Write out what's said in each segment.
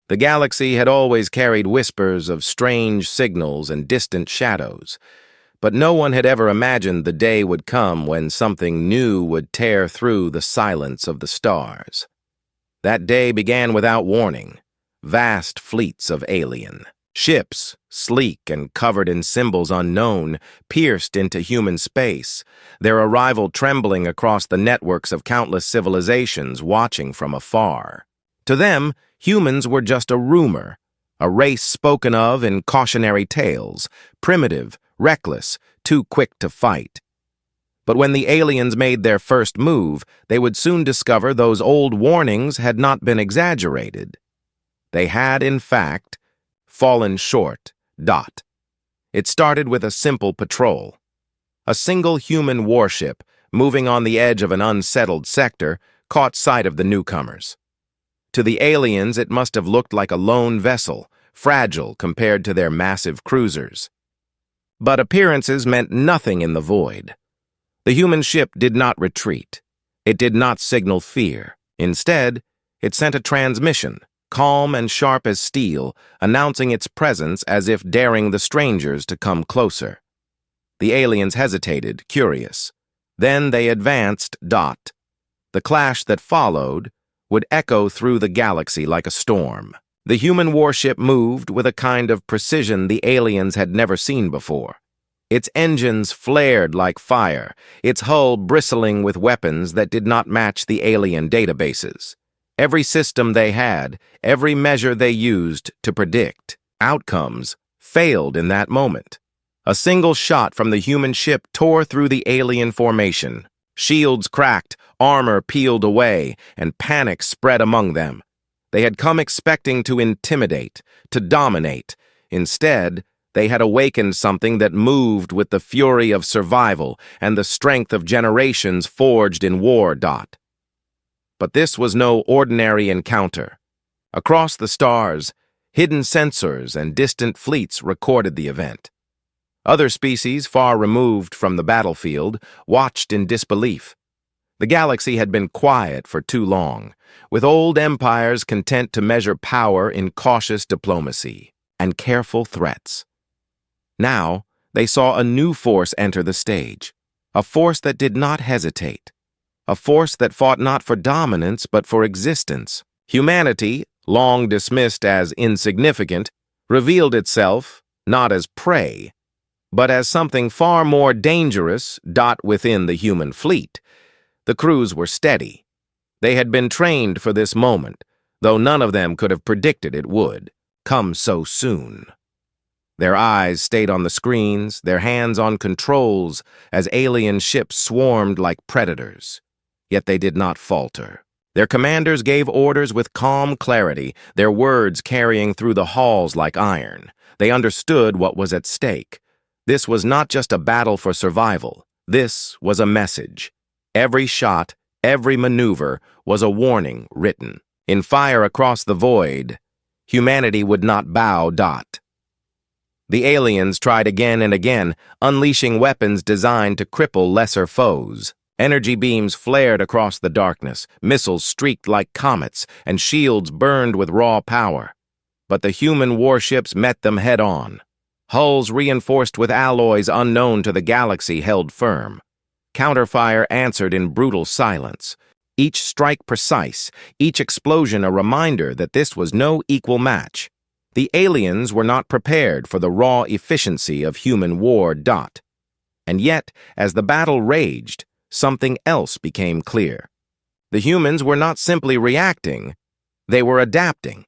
The galaxy had always carried whispers of strange signals and distant shadows, but no one had ever imagined the day would come when something new would tear through the silence of the stars. That day began without warning. Vast fleets of alien ships, sleek and covered in symbols unknown, pierced into human space, their arrival trembling across the networks of countless civilizations watching from afar. To them, humans were just a rumor, a race spoken of in cautionary tales, primitive, reckless, too quick to fight. But when the aliens made their first move, they would soon discover those old warnings had not been exaggerated. They had, in fact, fallen short. It started with a simple patrol. A single human warship, moving on the edge of an unsettled sector, caught sight of the newcomers. To the aliens, it must have looked like a lone vessel, fragile compared to their massive cruisers. But appearances meant nothing in the void. The human ship did not retreat. It did not signal fear. Instead, it sent a transmission, calm and sharp as steel, announcing its presence as if daring the strangers to come closer. The aliens hesitated, curious. Then they advanced. The clash that followed would echo through the galaxy like a storm. The human warship moved with a kind of precision the aliens had never seen before. Its engines flared like fire, its hull bristling with weapons that did not match the alien databases. Every system they had, every measure they used to predict outcomes, failed in that moment. A single shot from the human ship tore through the alien formation. Shields cracked, armor peeled away, and panic spread among them. They had come expecting to intimidate, to dominate. Instead, they had awakened something that moved with the fury of survival and the strength of generations forged in war. But this was no ordinary encounter. Across the stars, hidden sensors and distant fleets recorded the event. Other species, far removed from the battlefield, watched in disbelief. The galaxy had been quiet for too long, with old empires content to measure power in cautious diplomacy and careful threats. Now, they saw a new force enter the stage, a force that did not hesitate. A force that fought not for dominance but for existence. Humanity, long dismissed as insignificant, revealed itself not as prey, but as something far more dangerous. Within the human fleet, the crews were steady. They had been trained for this moment, though none of them could have predicted it would come so soon. Their eyes stayed on the screens, their hands on controls, as alien ships swarmed like predators. Yet they did not falter. Their commanders gave orders with calm clarity, their words carrying through the halls like iron. They understood what was at stake. This was not just a battle for survival. This was a message. Every shot, every maneuver was a warning written. In fire across the void, humanity would not bow. The aliens tried again and again, unleashing weapons designed to cripple lesser foes. Energy beams flared across the darkness, missiles streaked like comets, and shields burned with raw power. But the human warships met them head-on. Hulls reinforced with alloys unknown to the galaxy held firm. Counterfire answered in brutal silence, each strike precise, each explosion a reminder that this was no equal match. The aliens were not prepared for the raw efficiency of human war. And yet, as the battle raged, something else became clear. The humans were not simply reacting, they were adapting.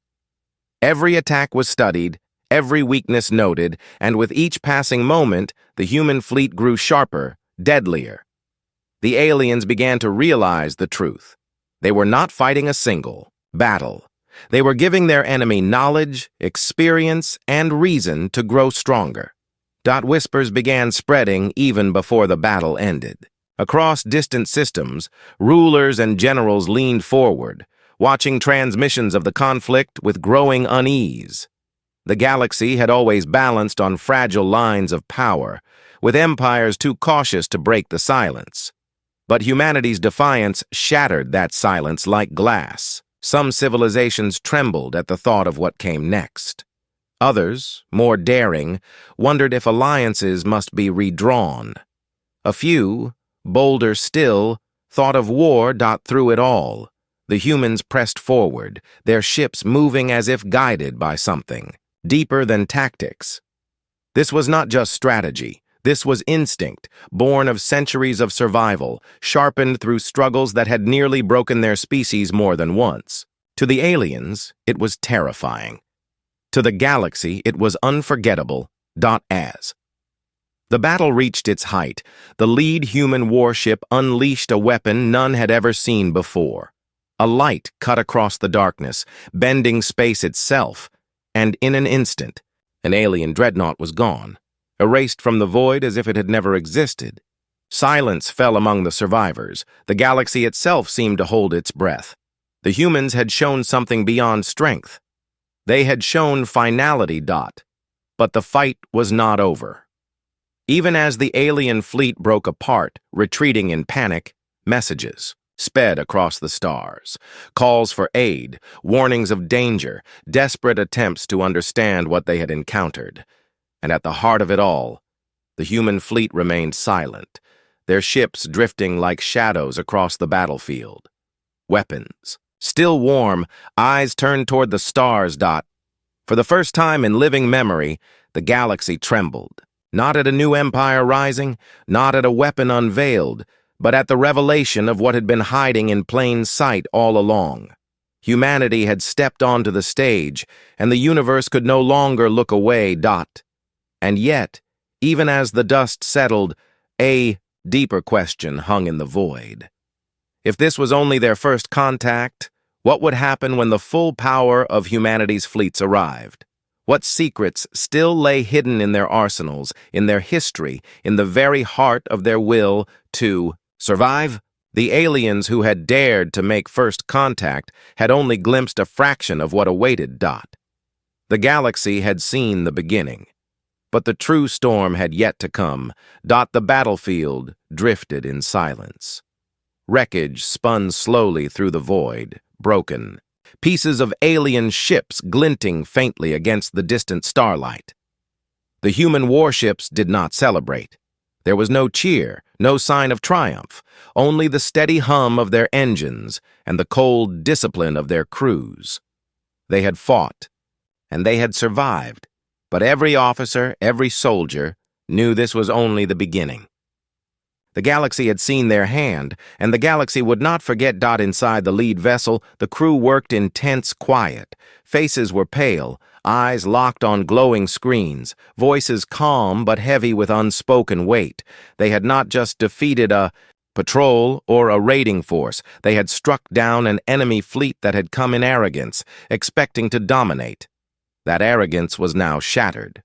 Every attack was studied, every weakness noted, and with each passing moment, the human fleet grew sharper, deadlier. The aliens began to realize the truth. They were not fighting a single battle. They were giving their enemy knowledge, experience, and reason to grow stronger. Whispers began spreading even before the battle ended. Across distant systems, rulers and generals leaned forward, watching transmissions of the conflict with growing unease. The galaxy had always balanced on fragile lines of power, with empires too cautious to break the silence. But humanity's defiance shattered that silence like glass. Some civilizations trembled at the thought of what came next. Others, more daring, wondered if alliances must be redrawn. A few, bolder still, thought of war. Through it all, the humans pressed forward, their ships moving as if guided by something deeper than tactics. This was not just strategy. This was instinct, born of centuries of survival, sharpened through struggles that had nearly broken their species more than once. To the aliens, it was terrifying. To the galaxy, it was unforgettable. As the battle reached its height, the lead human warship unleashed a weapon none had ever seen before. A light cut across the darkness, bending space itself, and in an instant, an alien dreadnought was gone, erased from the void as if it had never existed. Silence fell among the survivors. The galaxy itself seemed to hold its breath. The humans had shown something beyond strength. They had shown finality. But the fight was not over. Even as the alien fleet broke apart, retreating in panic, messages sped across the stars. Calls for aid, warnings of danger, desperate attempts to understand what they had encountered. And at the heart of it all, the human fleet remained silent, their ships drifting like shadows across the battlefield. Weapons, still warm, eyes turned toward the stars. For the first time in living memory, the galaxy trembled. Not at a new empire rising, not at a weapon unveiled, but at the revelation of what had been hiding in plain sight all along. Humanity had stepped onto the stage, and the universe could no longer look away. And yet, even as the dust settled, a deeper question hung in the void. If this was only their first contact, what would happen when the full power of humanity's fleets arrived? What secrets still lay hidden in their arsenals, in their history, in the very heart of their will to survive? The aliens who had dared to make first contact had only glimpsed a fraction of what awaited. The galaxy had seen the beginning, but the true storm had yet to come. The battlefield drifted in silence. Wreckage spun slowly through the void, broken. Pieces of alien ships glinting faintly against the distant starlight. The human warships did not celebrate. There was no cheer, no sign of triumph, only the steady hum of their engines and the cold discipline of their crews. They had fought, and they had survived, but every officer, every soldier, knew this was only the beginning. The galaxy had seen their hand, and the galaxy would not forget. Inside the lead vessel, the crew worked in tense quiet. Faces were pale, eyes locked on glowing screens, voices calm but heavy with unspoken weight. They had not just defeated a patrol or a raiding force. They had struck down an enemy fleet that had come in arrogance, expecting to dominate. That arrogance was now shattered,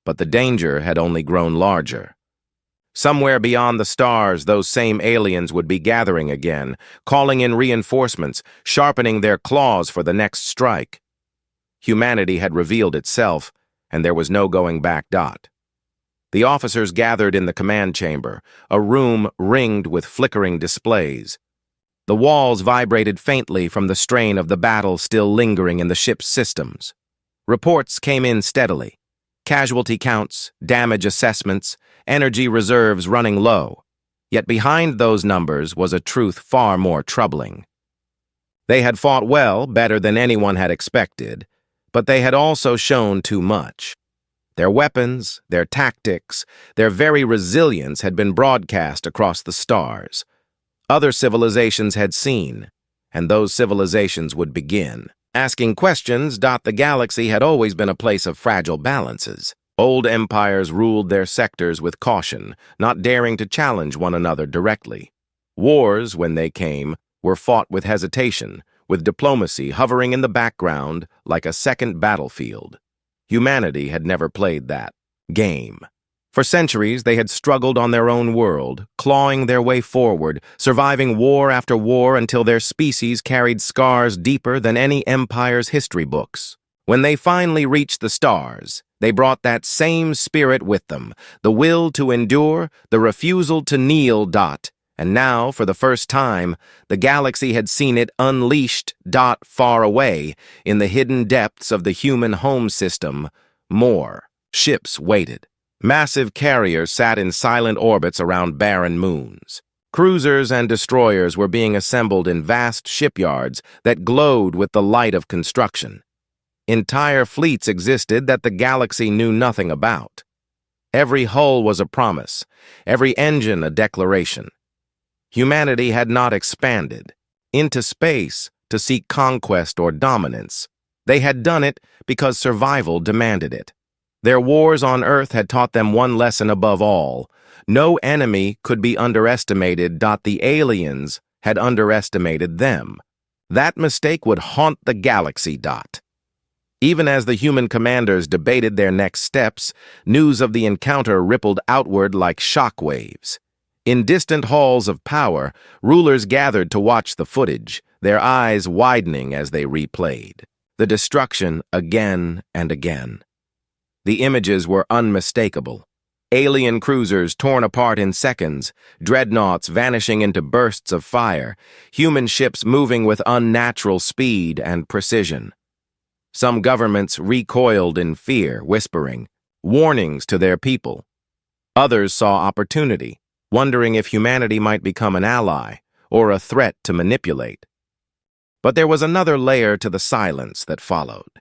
but the danger had only grown larger. Somewhere beyond the stars, those same aliens would be gathering again, calling in reinforcements, sharpening their claws for the next strike. Humanity had revealed itself, and there was no going back. The officers gathered in the command chamber, a room ringed with flickering displays. The walls vibrated faintly from the strain of the battle still lingering in the ship's systems. Reports came in steadily. Casualty counts, damage assessments, energy reserves running low. Yet behind those numbers was a truth far more troubling. They had fought well, better than anyone had expected, but they had also shown too much. Their weapons, their tactics, their very resilience had been broadcast across the stars. Other civilizations had seen, and those civilizations would begin. Asking questions. The galaxy had always been a place of fragile balances. Old empires ruled their sectors with caution, not daring to challenge one another directly. Wars, when they came, were fought with hesitation, with diplomacy hovering in the background like a second battlefield. Humanity had never played that game. For centuries, they had struggled on their own world, clawing their way forward, surviving war after war until their species carried scars deeper than any empire's history books. When they finally reached the stars, they brought that same spirit with them, the will to endure, the refusal to kneel. And now, for the first time, the galaxy had seen it unleashed far away in the hidden depths of the human home system. More ships waited. Massive carriers sat in silent orbits around barren moons. Cruisers and destroyers were being assembled in vast shipyards that glowed with the light of construction. Entire fleets existed that the galaxy knew nothing about. Every hull was a promise, every engine a declaration. Humanity had not expanded into space to seek conquest or dominance. They had done it because survival demanded it. Their wars on Earth had taught them one lesson above all. No enemy could be underestimated. The aliens had underestimated them. That mistake would haunt the galaxy. Even as the human commanders debated their next steps, news of the encounter rippled outward like shockwaves. In distant halls of power, rulers gathered to watch the footage, their eyes widening as they replayed the destruction again and again. The images were unmistakable. Alien cruisers torn apart in seconds, dreadnoughts vanishing into bursts of fire, human ships moving with unnatural speed and precision. Some governments recoiled in fear, whispering warnings to their people. Others saw opportunity, wondering if humanity might become an ally or a threat to manipulate. But there was another layer to the silence that followed.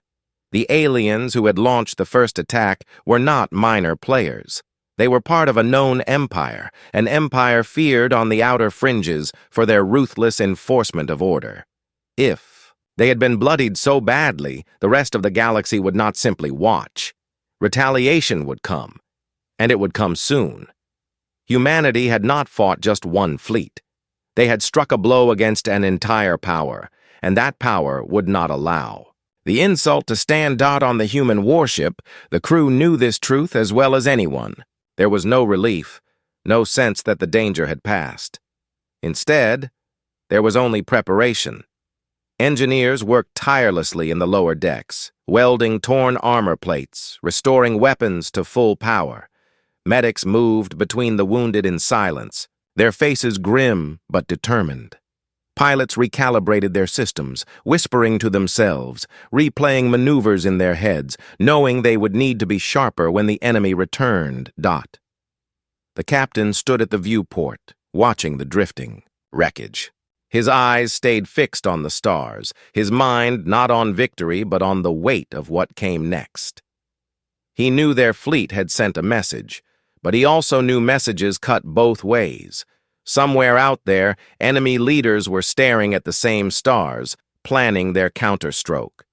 The aliens who had launched the first attack were not minor players. They were part of a known empire, an empire feared on the outer fringes for their ruthless enforcement of order. If they had been bloodied so badly, the rest of the galaxy would not simply watch. Retaliation would come, and it would come soon. Humanity had not fought just one fleet. They had struck a blow against an entire power, and that power would not allow. The insult to stand on the human warship, the crew knew this truth as well as anyone. There was no relief, no sense that the danger had passed. Instead, there was only preparation. Engineers worked tirelessly in the lower decks, welding torn armor plates, restoring weapons to full power. Medics moved between the wounded in silence, their faces grim but determined. Pilots recalibrated their systems, whispering to themselves, replaying maneuvers in their heads, knowing they would need to be sharper when the enemy returned. The captain stood at the viewport, watching the drifting wreckage. His eyes stayed fixed on the stars, his mind not on victory but on the weight of what came next. He knew their fleet had sent a message, but he also knew messages cut both ways. Somewhere out there, enemy leaders were staring at the same stars, planning their counterstroke.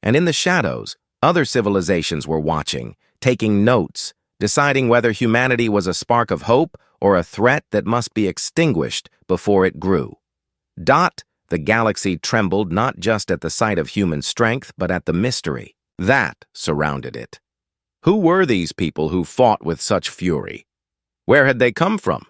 And in the shadows, other civilizations were watching, taking notes, deciding whether humanity was a spark of hope or a threat that must be extinguished before it grew. The galaxy trembled not just at the sight of human strength, but at the mystery that surrounded it. Who were these people who fought with such fury? Where had they come from?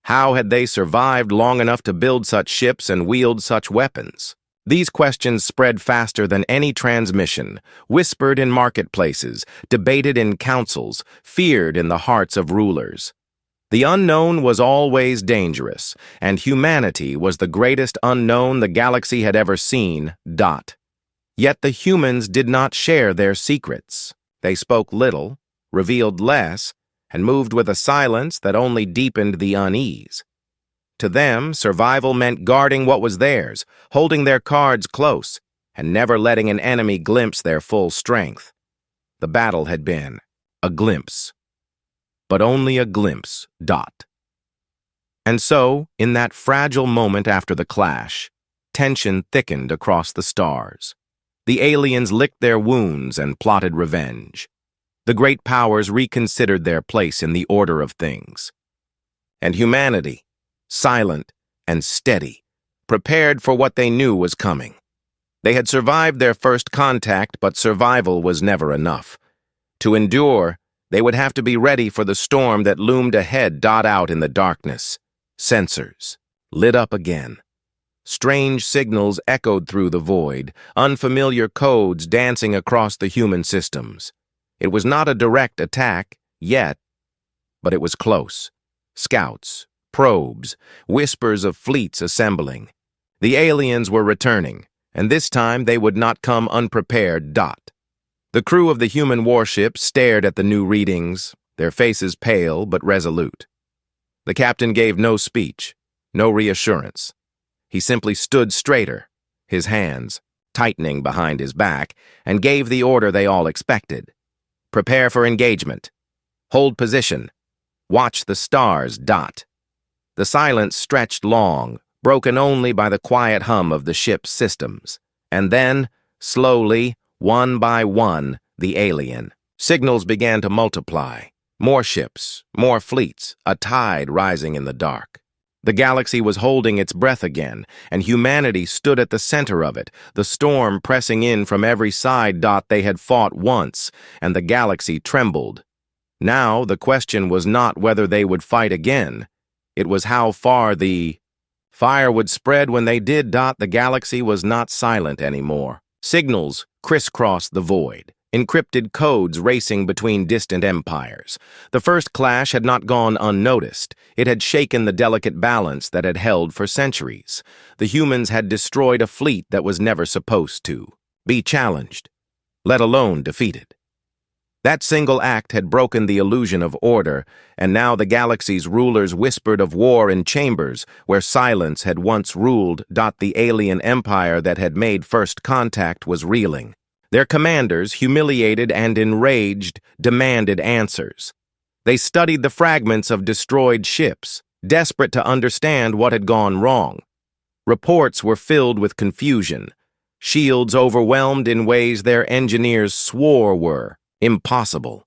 How had they survived long enough to build such ships and wield such weapons? These questions spread faster than any transmission, whispered in marketplaces, debated in councils, feared in the hearts of rulers. The unknown was always dangerous, and humanity was the greatest unknown the galaxy had ever seen. Yet the humans did not share their secrets. They spoke little, revealed less, and moved with a silence that only deepened the unease. To them, survival meant guarding what was theirs, holding their cards close, and never letting an enemy glimpse their full strength. The battle had been a glimpse, but only a glimpse. And so, in that fragile moment after the clash, tension thickened across the stars. The aliens licked their wounds and plotted revenge. The great powers reconsidered their place in the order of things. And humanity, silent and steady, prepared for what they knew was coming. They had survived their first contact, but survival was never enough. To endure, they would have to be ready for the storm that loomed ahead. Out in the darkness, sensors lit up again. Strange signals echoed through the void, unfamiliar codes dancing across the human systems. It was not a direct attack, yet, but it was close. Scouts, probes, whispers of fleets assembling. The aliens were returning, and this time they would not come unprepared. The crew of the human warship stared at the new readings, their faces pale but resolute. The captain gave no speech, no reassurance. He simply stood straighter, his hands tightening behind his back, and gave the order they all expected. Prepare for engagement. Hold position. Watch the stars. The silence stretched long, broken only by the quiet hum of the ship's systems. And then, slowly, one by one, the alien. Signals began to multiply. More ships, more fleets, a tide rising in the dark. The galaxy was holding its breath again, and humanity stood at the center of it, the storm pressing in from every side. They had fought once, and the galaxy trembled. Now the question was not whether they would fight again. It was how far the fire would spread when they did. The galaxy was not silent anymore. Signals crisscrossed the void, encrypted codes racing between distant empires. The first clash had not gone unnoticed. It had shaken the delicate balance that had held for centuries. The humans had destroyed a fleet that was never supposed to be challenged, let alone defeated. That single act had broken the illusion of order, and now the galaxy's rulers whispered of war in chambers where silence had once ruled. The alien empire that had made first contact was reeling. Their commanders, humiliated and enraged, demanded answers. They studied the fragments of destroyed ships, desperate to understand what had gone wrong. Reports were filled with confusion, shields overwhelmed in ways their engineers swore were impossible.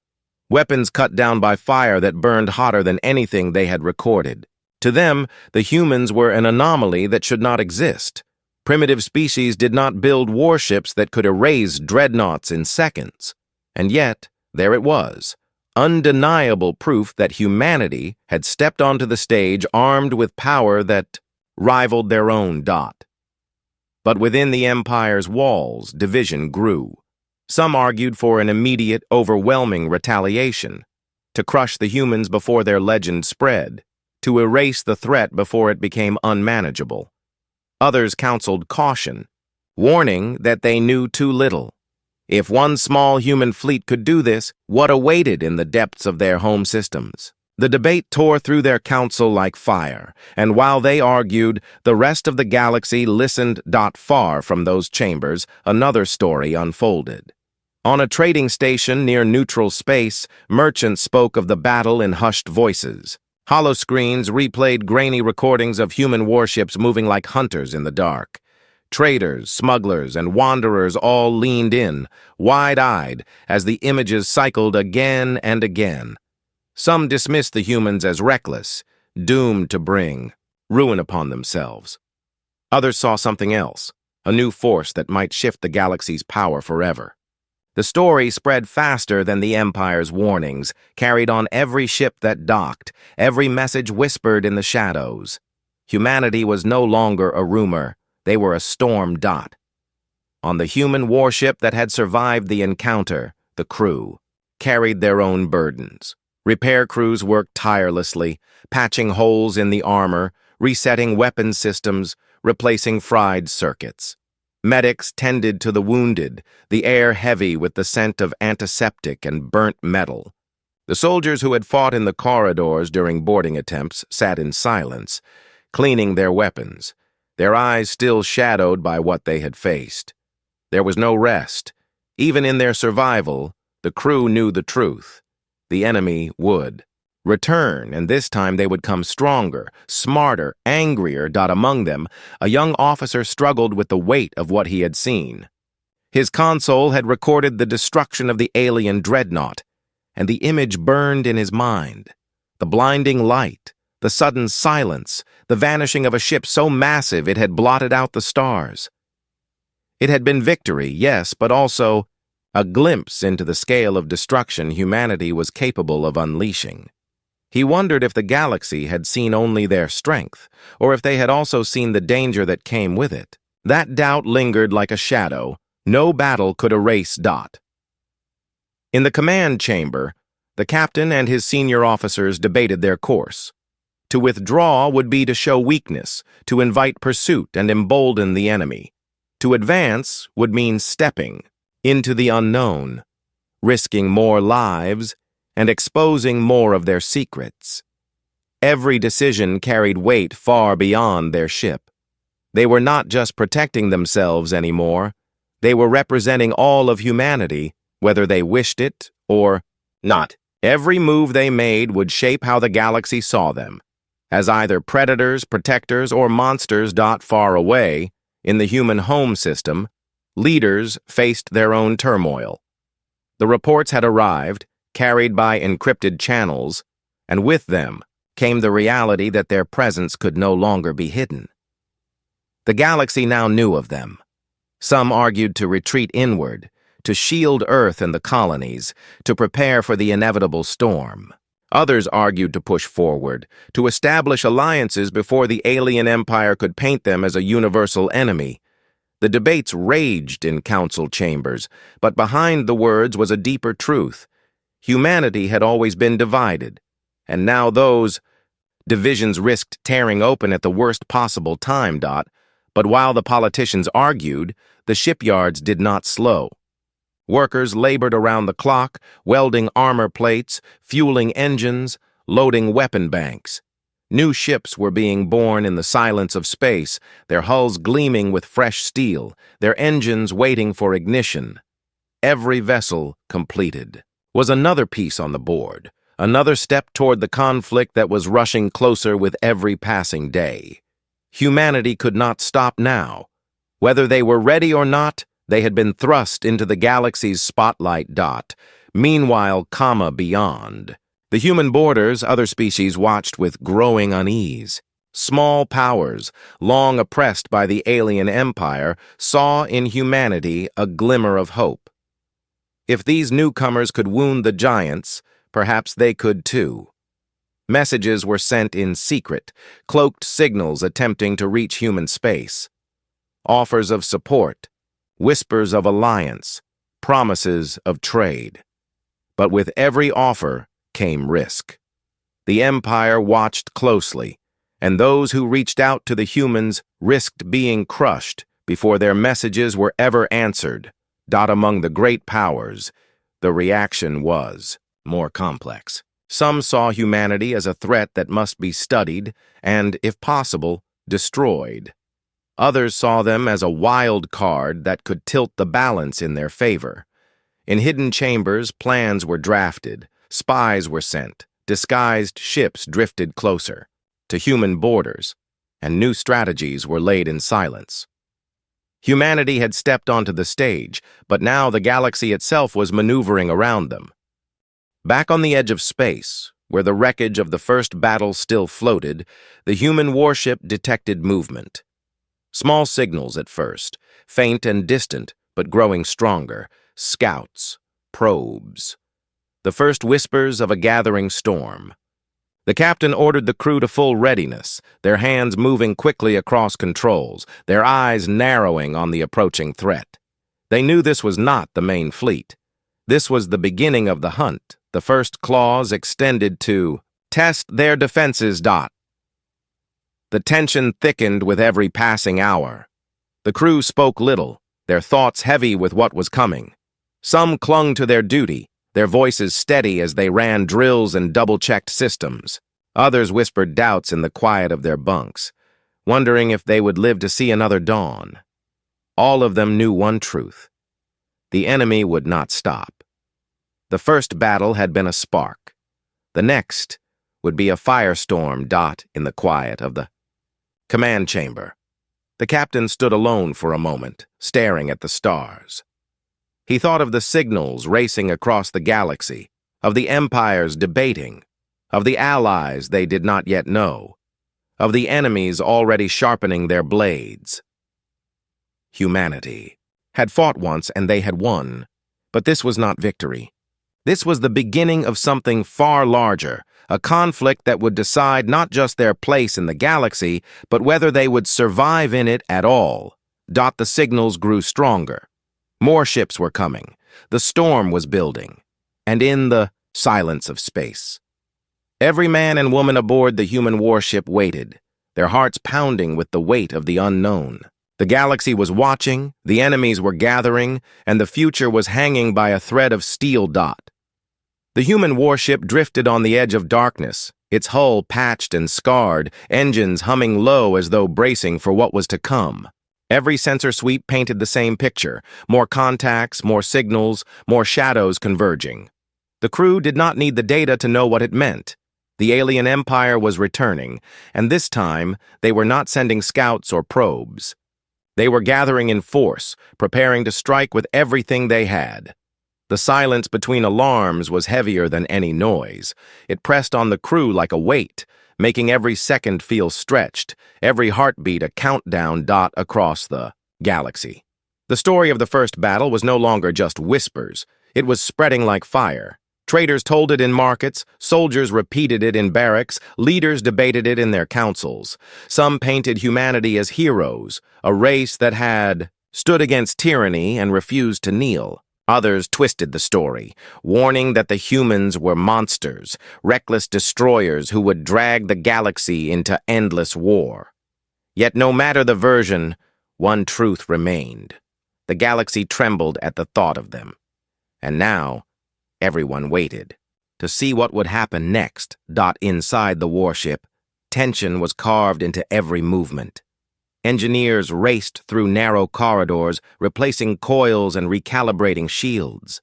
Weapons cut down by fire that burned hotter than anything they had recorded. To them, the humans were an anomaly that should not exist. Primitive species did not build warships that could erase dreadnoughts in seconds. And yet, there it was, undeniable proof that humanity had stepped onto the stage armed with power that rivaled their own. But within the empire's walls, division grew. Some argued for an immediate, overwhelming retaliation, to crush the humans before their legend spread, to erase the threat before it became unmanageable. Others counseled caution, warning that they knew too little. If one small human fleet could do this, what awaited in the depths of their home systems? The debate tore through their council like fire, and while they argued, the rest of the galaxy listened. Far from those chambers, another story unfolded. On a trading station near neutral space, merchants spoke of the battle in hushed voices. Holoscreens replayed grainy recordings of human warships moving like hunters in the dark. Traders, smugglers, and wanderers all leaned in, wide-eyed, as the images cycled again and again. Some dismissed the humans as reckless, doomed to bring ruin upon themselves. Others saw something else, a new force that might shift the galaxy's power forever. The story spread faster than the Empire's warnings, carried on every ship that docked, every message whispered in the shadows. Humanity was no longer a rumor, they were a storm. On the human warship that had survived the encounter, the crew carried their own burdens. Repair crews worked tirelessly, patching holes in the armor, resetting weapons systems, replacing fried circuits. Medics tended to the wounded, the air heavy with the scent of antiseptic and burnt metal. The soldiers who had fought in the corridors during boarding attempts sat in silence, cleaning their weapons, their eyes still shadowed by what they had faced. There was no rest. Even in their survival, the crew knew the truth. The enemy would return, and this time they would come stronger, smarter, angrier. Among them, a young officer struggled with the weight of what he had seen. His console had recorded the destruction of the alien dreadnought, and the image burned in his mind. The blinding light, the sudden silence, the vanishing of a ship so massive it had blotted out the stars. It had been victory, yes, but also a glimpse into the scale of destruction humanity was capable of unleashing. He wondered if the galaxy had seen only their strength, or if they had also seen the danger that came with it. That doubt lingered like a shadow. No battle could erase. In the command chamber, the captain and his senior officers debated their course. To withdraw would be to show weakness, to invite pursuit and embolden the enemy. To advance would mean stepping into the unknown, risking more lives and exposing more of their secrets. Every decision carried weight far beyond their ship. They were not just protecting themselves anymore. They were representing all of humanity, whether they wished it or not. Every move they made would shape how the galaxy saw them, as either predators, protectors, or monsters. Far away, in the human home system, leaders faced their own turmoil. The reports had arrived, carried by encrypted channels, and with them came the reality that their presence could no longer be hidden. The galaxy now knew of them. Some argued to retreat inward, to shield Earth and the colonies, to prepare for the inevitable storm. Others argued to push forward, to establish alliances before the alien empire could paint them as a universal enemy. The debates raged in council chambers, but behind the words was a deeper truth. Humanity had always been divided, and now those divisions risked tearing open at the worst possible time. But while the politicians argued, the shipyards did not slow. Workers labored around the clock, welding armor plates, fueling engines, loading weapon banks. New ships were being born in the silence of space, their hulls gleaming with fresh steel, their engines waiting for ignition. Every vessel completed was another piece on the board, another step toward the conflict that was rushing closer with every passing day. Humanity could not stop now. Whether they were ready or not, they had been thrust into the galaxy's spotlight. Meanwhile, beyond the human borders, other species watched with growing unease. Small powers, long oppressed by the alien empire, saw in humanity a glimmer of hope. If these newcomers could wound the giants, perhaps they could too. Messages were sent in secret, cloaked signals attempting to reach human space. Offers of support, whispers of alliance, promises of trade. But with every offer came risk. The Empire watched closely, and those who reached out to the humans risked being crushed before their messages were ever answered. Among the great powers, the reaction was more complex. Some saw humanity as a threat that must be studied and, if possible, destroyed. Others saw them as a wild card that could tilt the balance in their favor. In hidden chambers, plans were drafted, spies were sent, disguised ships drifted closer to human borders, and new strategies were laid in silence. Humanity had stepped onto the stage, but now the galaxy itself was maneuvering around them. Back on the edge of space, where the wreckage of the first battle still floated, the human warship detected movement. Small signals at first, faint and distant, but growing stronger. Scouts, probes. The first whispers of a gathering storm. The captain ordered the crew to full readiness, their hands moving quickly across controls, their eyes narrowing on the approaching threat. They knew this was not the main fleet. This was the beginning of the hunt, the first clause extended to test their defenses. The tension thickened with every passing hour. The crew spoke little, their thoughts heavy with what was coming. Some clung to their duty, their voices steady as they ran drills and double-checked systems. Others whispered doubts in the quiet of their bunks, wondering if they would live to see another dawn. All of them knew one truth. The enemy would not stop. The first battle had been a spark. The next would be a firestorm. In the quiet of the command chamber, the captain stood alone for a moment, staring at the stars. He thought of the signals racing across the galaxy, of the empires debating, of the allies they did not yet know, of the enemies already sharpening their blades. Humanity had fought once and they had won, but this was not victory. This was the beginning of something far larger, a conflict that would decide not just their place in the galaxy, but whether they would survive in it at all. The signals grew stronger. More ships were coming. The storm was building. And in the silence of space, Every man and woman aboard the human warship waited, their hearts pounding with the weight of the unknown. The galaxy was watching, the enemies were gathering, and the future was hanging by a thread of steel. The human warship drifted on the edge of darkness, its hull patched and scarred, engines humming low as though bracing for what was to come. Every sensor sweep painted the same picture: more contacts, more signals, more shadows converging. The crew did not need the data to know what it meant. The alien empire was returning, and this time they were not sending scouts or probes. They were gathering in force, preparing to strike with everything they had. The silence between alarms was heavier than any noise. It pressed on the crew like a weight, making every second feel stretched, every heartbeat a countdown dot across the galaxy. The story of the first battle was no longer just whispers. It was spreading like fire. Traders told it in markets, soldiers repeated it in barracks, leaders debated it in their councils. Some painted humanity as heroes, a race that had stood against tyranny and refused to kneel. Others twisted the story, warning that the humans were monsters, reckless destroyers who would drag the galaxy into endless war. Yet no matter the version, one truth remained. The galaxy trembled at the thought of them. And now, everyone waited to see what would happen next. Inside the warship, tension was carved into every movement. Engineers raced through narrow corridors, replacing coils and recalibrating shields.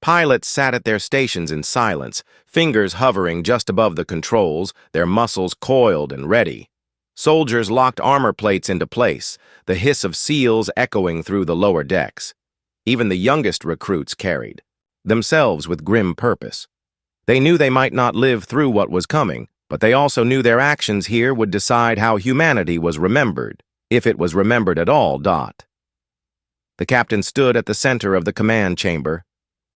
Pilots sat at their stations in silence, fingers hovering just above the controls, their muscles coiled and ready. Soldiers locked armor plates into place, the hiss of seals echoing through the lower decks. Even the youngest recruits carried, themselves with grim purpose. They knew they might not live through what was coming, but they also knew their actions here would decide how humanity was remembered, if it was remembered at all. The captain stood at the center of the command chamber,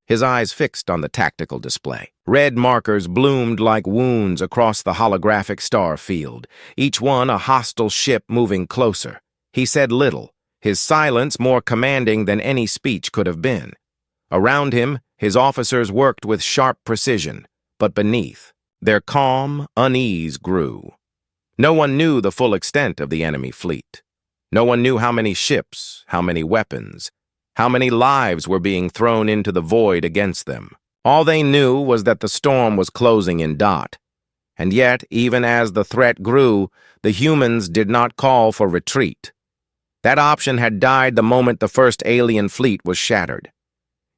his eyes fixed on the tactical display. Red markers bloomed like wounds across the holographic star field, each one a hostile ship moving closer. He said little, his silence more commanding than any speech could have been. Around him, his officers worked with sharp precision, but beneath, their calm unease grew. No one knew the full extent of the enemy fleet. No one knew how many ships, how many weapons, how many lives were being thrown into the void against them. All they knew was that the storm was closing in. And yet, even as the threat grew, the humans did not call for retreat. That option had died the moment the first alien fleet was shattered.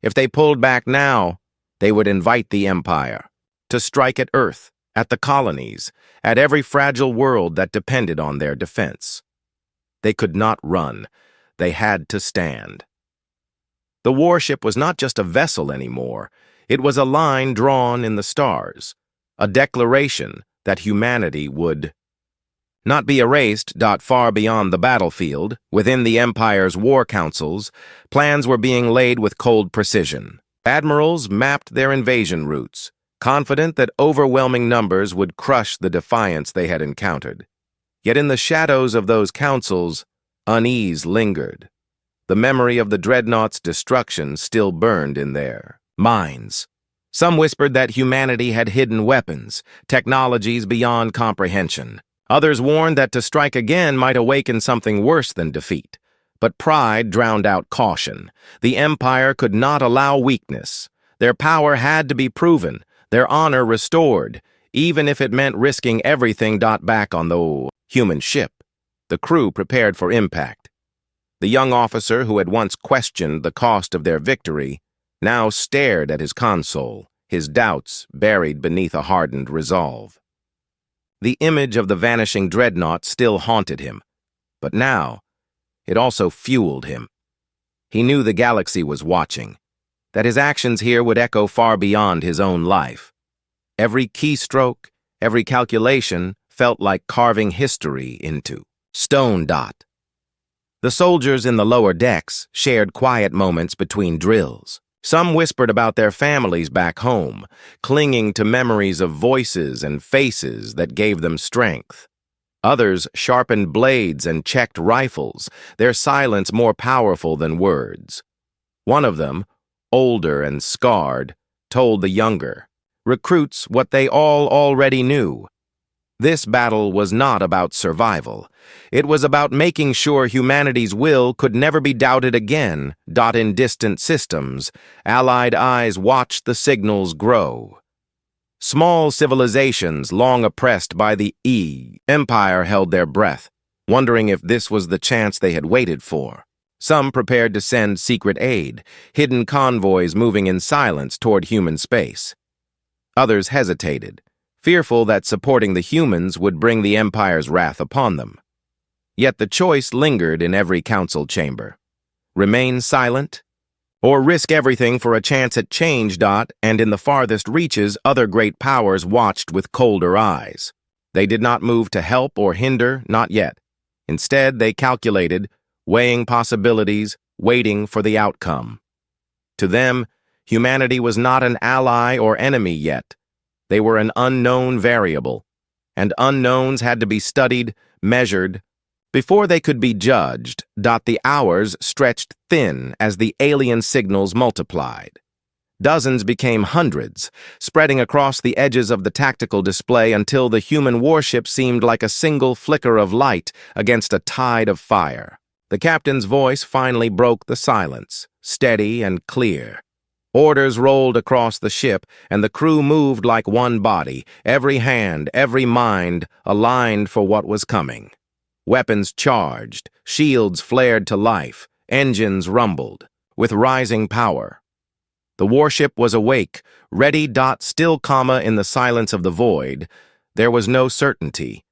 If they pulled back now, they would invite the Empire to strike at Earth, at the colonies, at every fragile world that depended on their defense. They could not run. They had to stand. The warship was not just a vessel anymore. It was a line drawn in the stars, a declaration that humanity would not be erased. Far beyond the battlefield, within the Empire's war councils, plans were being laid with cold precision. Admirals mapped their invasion routes, confident that overwhelming numbers would crush the defiance they had encountered. Yet in the shadows of those councils, unease lingered. The memory of the dreadnought's destruction still burned in their minds. Some whispered that humanity had hidden weapons, technologies beyond comprehension. Others warned that to strike again might awaken something worse than defeat. But pride drowned out caution. The Empire could not allow weakness. Their power had to be proven, their honor restored, even if it meant risking everything. Back on the human ship, the crew prepared for impact. The young officer who had once questioned the cost of their victory now stared at his console, his doubts buried beneath a hardened resolve. The image of the vanishing dreadnought still haunted him, but now it also fueled him. He knew the galaxy was watching, that his actions here would echo far beyond his own life. Every keystroke, every calculation felt like carving history into stone. The soldiers in the lower decks shared quiet moments between drills. Some whispered about their families back home, clinging to memories of voices and faces that gave them strength. Others sharpened blades and checked rifles, their silence more powerful than words. One of them, older and scarred, told the younger, recruits what they all already knew. This battle was not about survival. It was about making sure humanity's will could never be doubted again. In distant systems, Allied eyes watched the signals grow. Small civilizations, long oppressed by the Empire, held their breath, wondering if this was the chance they had waited for. Some prepared to send secret aid, hidden convoys moving in silence toward human space. Others hesitated, fearful that supporting the humans would bring the Empire's wrath upon them. Yet the choice lingered in every council chamber. Remain silent, or risk everything for a chance at change. And in the farthest reaches, other great powers watched with colder eyes. They did not move to help or hinder, not yet. Instead, they calculated, weighing possibilities, waiting for the outcome. To them, humanity was not an ally or enemy yet. They were an unknown variable, and unknowns had to be studied, measured, before they could be judged. The hours stretched thin as the alien signals multiplied. Dozens became hundreds, spreading across the edges of the tactical display until the human warship seemed like a single flicker of light against a tide of fire. The captain's voice finally broke the silence, steady and clear. Orders rolled across the ship, and the crew moved like one body, every hand, every mind aligned for what was coming. Weapons charged, shields flared to life, engines rumbled, with rising power. The warship was awake, ready. Still, in the silence of the void, there was no certainty.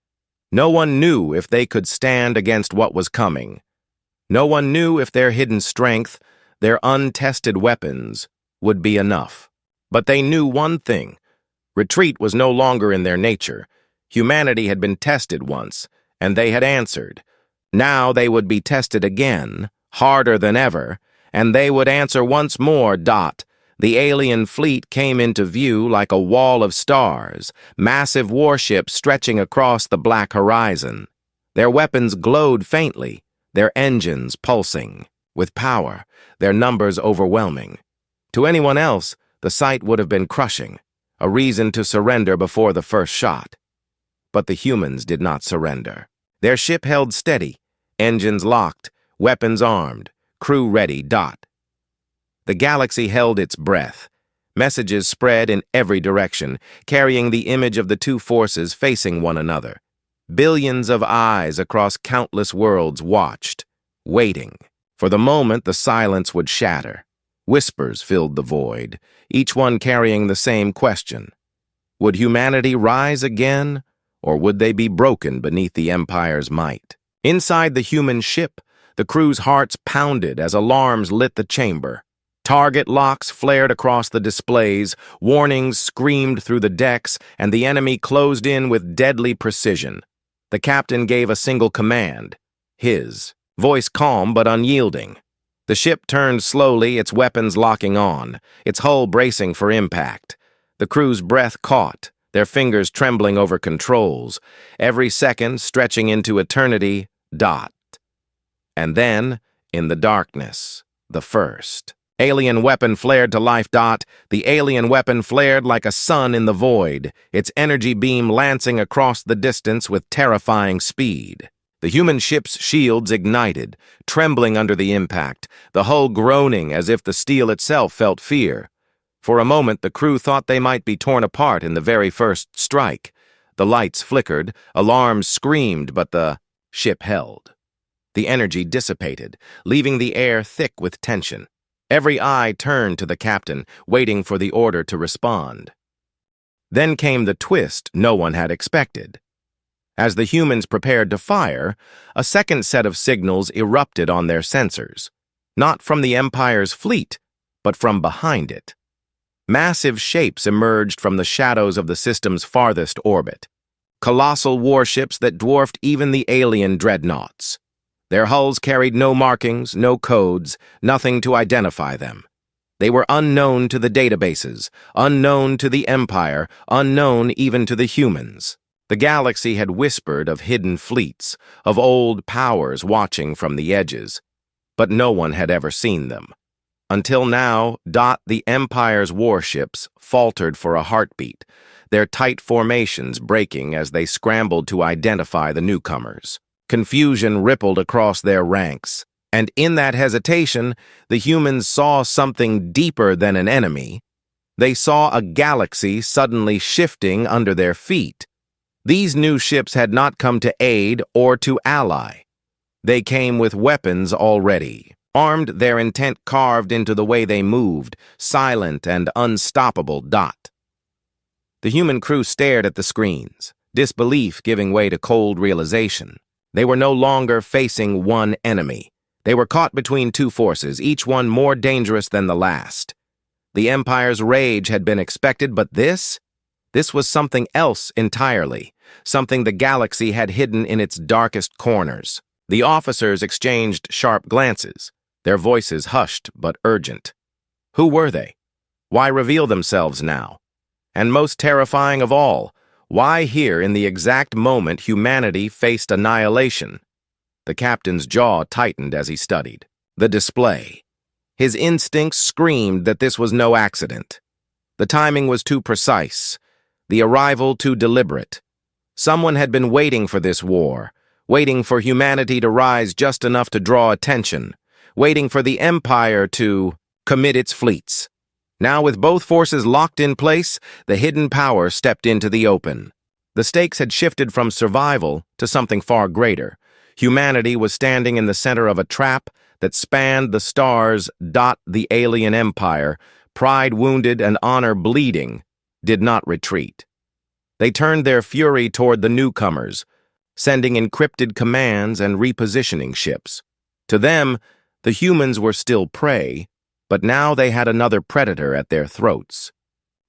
No one knew if they could stand against what was coming. No one knew if their hidden strength, their untested weapons, would be enough. But they knew one thing. Retreat was no longer in their nature. Humanity had been tested once, and they had answered. Now they would be tested again, harder than ever, and they would answer once more. The alien fleet came into view like a wall of stars, massive warships stretching across the black horizon. Their weapons glowed faintly, their engines pulsing. With power, their numbers overwhelming. To anyone else, the sight would have been crushing, a reason to surrender before the first shot. But the humans did not surrender. Their ship held steady, engines locked, weapons armed, crew ready. The galaxy held its breath. Messages spread in every direction, carrying the image of the two forces facing one another. Billions of eyes across countless worlds watched, waiting for the moment the silence would shatter. Whispers filled the void, each one carrying the same question. Would humanity rise again, or would they be broken beneath the Empire's might? Inside the human ship, the crew's hearts pounded as alarms lit the chamber. Target locks flared across the displays, warnings screamed through the decks, and the enemy closed in with deadly precision. The captain gave a single command, his, voice calm but unyielding. The ship turned slowly, its weapons locking on, its hull bracing for impact. The crew's breath caught, their fingers trembling over controls, every second stretching into eternity. And then, in the darkness, the first alien weapon flared to life. The alien weapon flared like a sun in the void, its energy beam lancing across the distance with terrifying speed. The human ship's shields ignited, trembling under the impact, the hull groaning as if the steel itself felt fear. For a moment, the crew thought they might be torn apart in the very first strike. The lights flickered, alarms screamed, but the ship held. The energy dissipated, leaving the air thick with tension. Every eye turned to the captain, waiting for the order to respond. Then came the twist no one had expected. As the humans prepared to fire, a second set of signals erupted on their sensors, not from the Empire's fleet, but from behind it. Massive shapes emerged from the shadows of the system's farthest orbit, colossal warships that dwarfed even the alien dreadnoughts. Their hulls carried no markings, no codes, nothing to identify them. They were unknown to the databases, unknown to the Empire, unknown even to the humans. The galaxy had whispered of hidden fleets, of old powers watching from the edges, but no one had ever seen them. Until now, the Empire's warships faltered for a heartbeat, their tight formations breaking as they scrambled to identify the newcomers. Confusion rippled across their ranks, and in that hesitation, the humans saw something deeper than an enemy. They saw a galaxy suddenly shifting under their feet. These new ships had not come to aid or to ally. They came with weapons already, armed, their intent carved into the way they moved, silent and unstoppable. The human crew stared at the screens, disbelief giving way to cold realization. They were no longer facing one enemy. They were caught between two forces, each one more dangerous than the last. The Empire's rage had been expected, but this was something else entirely, something the galaxy had hidden in its darkest corners. The officers exchanged sharp glances, their voices hushed but urgent. Who were they? Why reveal themselves now? And most terrifying of all, why here in the exact moment humanity faced annihilation? The captain's jaw tightened as he studied the display. His instincts screamed that this was no accident. The timing was too precise, the arrival too deliberate. Someone had been waiting for this war, waiting for humanity to rise just enough to draw attention, waiting for the Empire to commit its fleets. Now, with both forces locked in place, the hidden power stepped into the open. The stakes had shifted from survival to something far greater. Humanity was standing in the center of a trap that spanned the stars. The alien empire, pride wounded and honor bleeding, did not retreat. They turned their fury toward the newcomers, sending encrypted commands and repositioning ships. To them, the humans were still prey, but now they had another predator at their throats.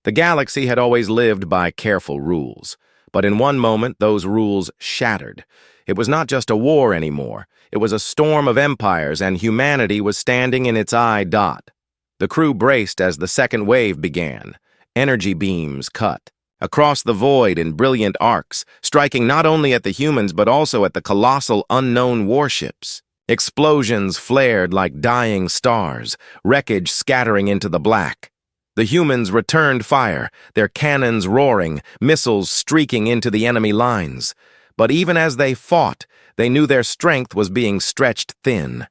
The galaxy had always lived by careful rules, but in one moment those rules shattered. It was not just a war anymore. It was a storm of empires, and humanity was standing in its eye. The crew braced as the second wave began. Energy beams cut across the void in brilliant arcs, striking not only at the humans but also at the colossal unknown warships. Explosions flared like dying stars, wreckage scattering into the black. The humans returned fire, their cannons roaring, missiles streaking into the enemy lines. But even as they fought, they knew their strength was being stretched thin.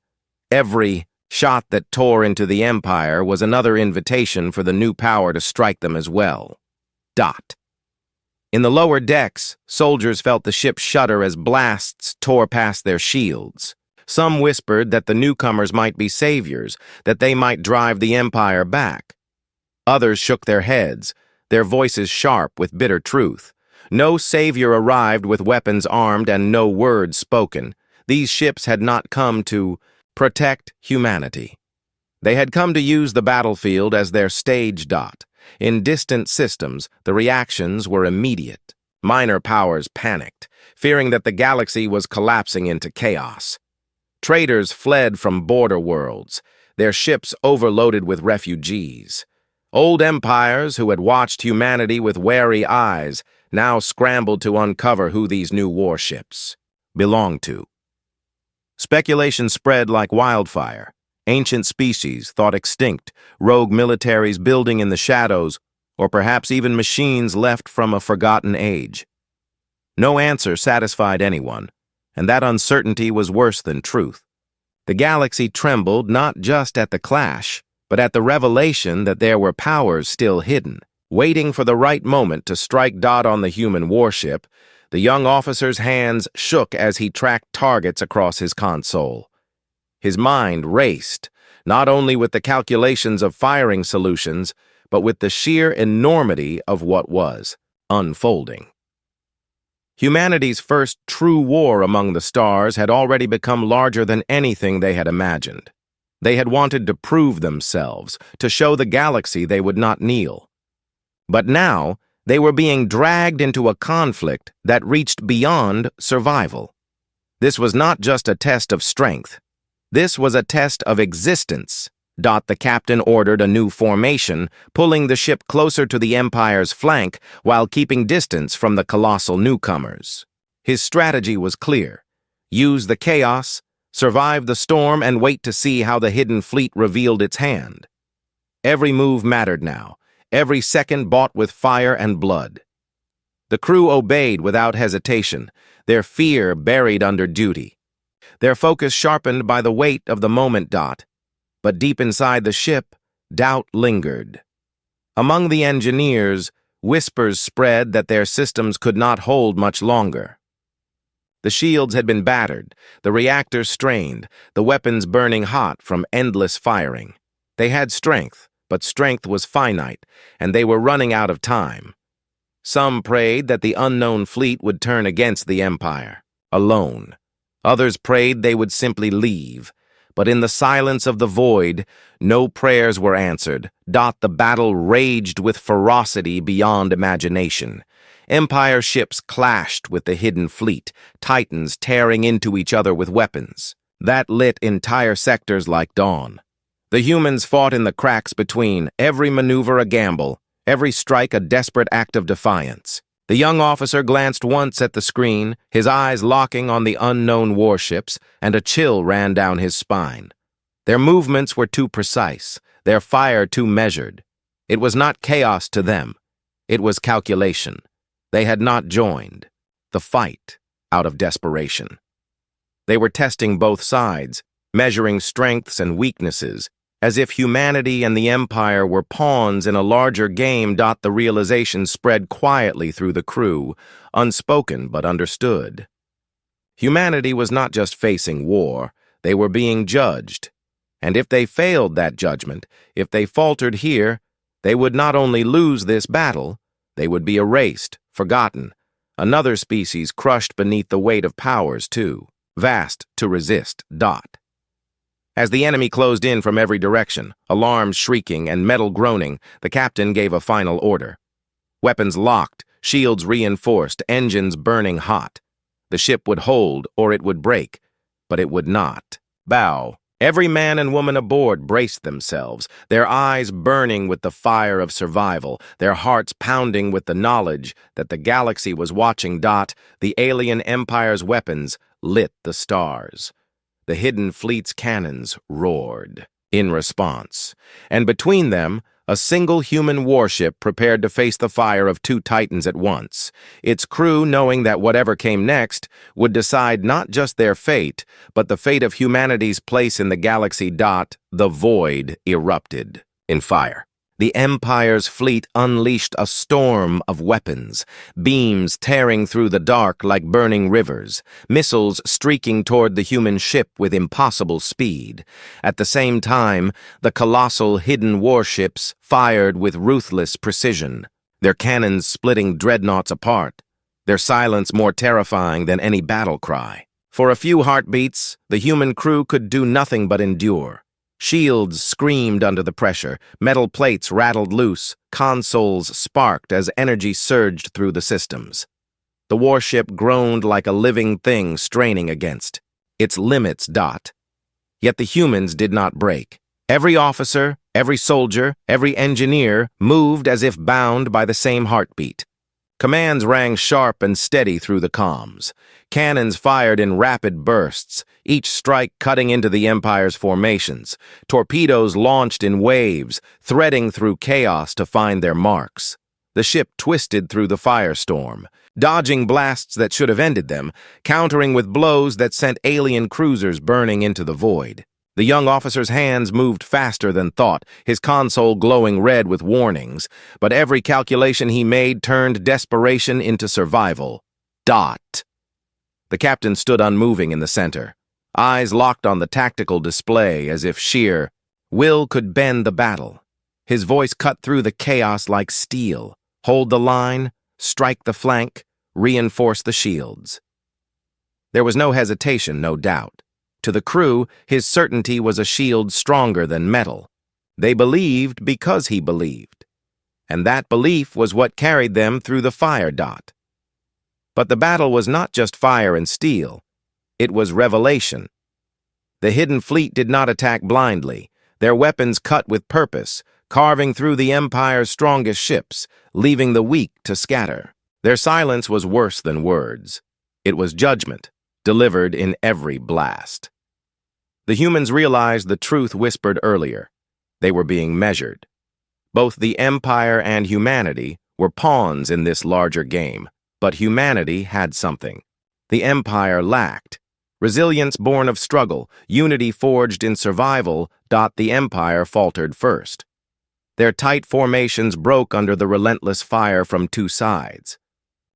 Every shot that tore into the Empire was another invitation for the new power to strike them as well. In the lower decks, soldiers felt the ship shudder as blasts tore past their shields. Some whispered that the newcomers might be saviors, that they might drive the Empire back. Others shook their heads, their voices sharp with bitter truth. No savior arrived with weapons armed and no words spoken. These ships had not come to protect humanity. They had come to use the battlefield as their stage. In distant systems, the reactions were immediate. Minor powers panicked, fearing that the galaxy was collapsing into chaos. Traders fled from border worlds, their ships overloaded with refugees. Old empires who had watched humanity with wary eyes now scrambled to uncover who these new warships belonged to. Speculation spread like wildfire. Ancient species thought extinct, rogue militaries building in the shadows, or perhaps even machines left from a forgotten age. No answer satisfied anyone, and that uncertainty was worse than truth. The galaxy trembled not just at the clash, but at the revelation that there were powers still hidden, waiting for the right moment to strike on the human warship. The young officer's hands shook as he tracked targets across his console. His mind raced, not only with the calculations of firing solutions, but with the sheer enormity of what was unfolding. Humanity's first true war among the stars had already become larger than anything they had imagined. They had wanted to prove themselves, to show the galaxy they would not kneel. But now, they were being dragged into a conflict that reached beyond survival. This was not just a test of strength. This was a test of existence. The captain ordered a new formation, pulling the ship closer to the Empire's flank while keeping distance from the colossal newcomers. His strategy was clear. Use the chaos, survive the storm, and wait to see how the hidden fleet revealed its hand. Every move mattered now, every second bought with fire and blood. The crew obeyed without hesitation, their fear buried under duty, their focus sharpened by the weight of the moment. But deep inside the ship, doubt lingered. Among the engineers, whispers spread that their systems could not hold much longer. The shields had been battered, the reactors strained, the weapons burning hot from endless firing. They had strength, but strength was finite, and they were running out of time. Some prayed that the unknown fleet would turn against the Empire, alone. Others prayed they would simply leave. But in the silence of the void, no prayers were answered. The battle raged with ferocity beyond imagination. Empire ships clashed with the hidden fleet, titans tearing into each other with weapons. That lit entire sectors like dawn. The humans fought in the cracks between, every maneuver a gamble, every strike a desperate act of defiance. The young officer glanced once at the screen, his eyes locking on the unknown warships, and a chill ran down his spine. Their movements were too precise, their fire too measured. It was not chaos to them. It was calculation. They had not joined the fight out of desperation. They were testing both sides, measuring strengths and weaknesses, as if humanity and the Empire were pawns in a larger game. The realization spread quietly through the crew, unspoken but understood. Humanity was not just facing war, they were being judged. And if they failed that judgment, if they faltered here, they would not only lose this battle, they would be erased, forgotten, another species crushed beneath the weight of powers too vast to resist. As the enemy closed in from every direction, alarms shrieking and metal groaning, the captain gave a final order. Weapons locked, shields reinforced, engines burning hot. The ship would hold or it would break, but it would not bow. Every man and woman aboard braced themselves, their eyes burning with the fire of survival, their hearts pounding with the knowledge that the galaxy was watching. The alien empire's weapons lit the stars. The hidden fleet's cannons roared in response, and between them, a single human warship prepared to face the fire of two titans at once, its crew knowing that whatever came next would decide not just their fate, but the fate of humanity's place in the galaxy. The void erupted in fire. The Empire's fleet unleashed a storm of weapons, beams tearing through the dark like burning rivers, missiles streaking toward the human ship with impossible speed. At the same time, the colossal hidden warships fired with ruthless precision, their cannons splitting dreadnoughts apart, their silence more terrifying than any battle cry. For a few heartbeats, the human crew could do nothing but endure. Shields screamed under the pressure, metal plates rattled loose, consoles sparked as energy surged through the systems. The warship groaned like a living thing straining against its limits. Yet the humans did not break. Every officer, every soldier, every engineer moved as if bound by the same heartbeat. Commands rang sharp and steady through the comms. Cannons fired in rapid bursts, each strike cutting into the Empire's formations. Torpedoes launched in waves, threading through chaos to find their marks. The ship twisted through the firestorm, dodging blasts that should have ended them, countering with blows that sent alien cruisers burning into the void. The young officer's hands moved faster than thought, his console glowing red with warnings, but every calculation he made turned desperation into survival. The captain stood unmoving in the center, eyes locked on the tactical display as if sheer will could bend the battle. His voice cut through the chaos like steel. Hold the line, strike the flank, reinforce the shields. There was no hesitation, no doubt. To the crew, his certainty was a shield stronger than metal. They believed because he believed. And that belief was what carried them through the fire. But the battle was not just fire and steel. It was revelation. The hidden fleet did not attack blindly. Their weapons cut with purpose, carving through the Empire's strongest ships, leaving the weak to scatter. Their silence was worse than words. It was judgment, delivered in every blast. The humans realized the truth whispered earlier. They were being measured. Both the Empire and humanity were pawns in this larger game, but humanity had something. The Empire lacked. Resilience born of struggle, unity forged in survival. The Empire faltered first. Their tight formations broke under the relentless fire from two sides.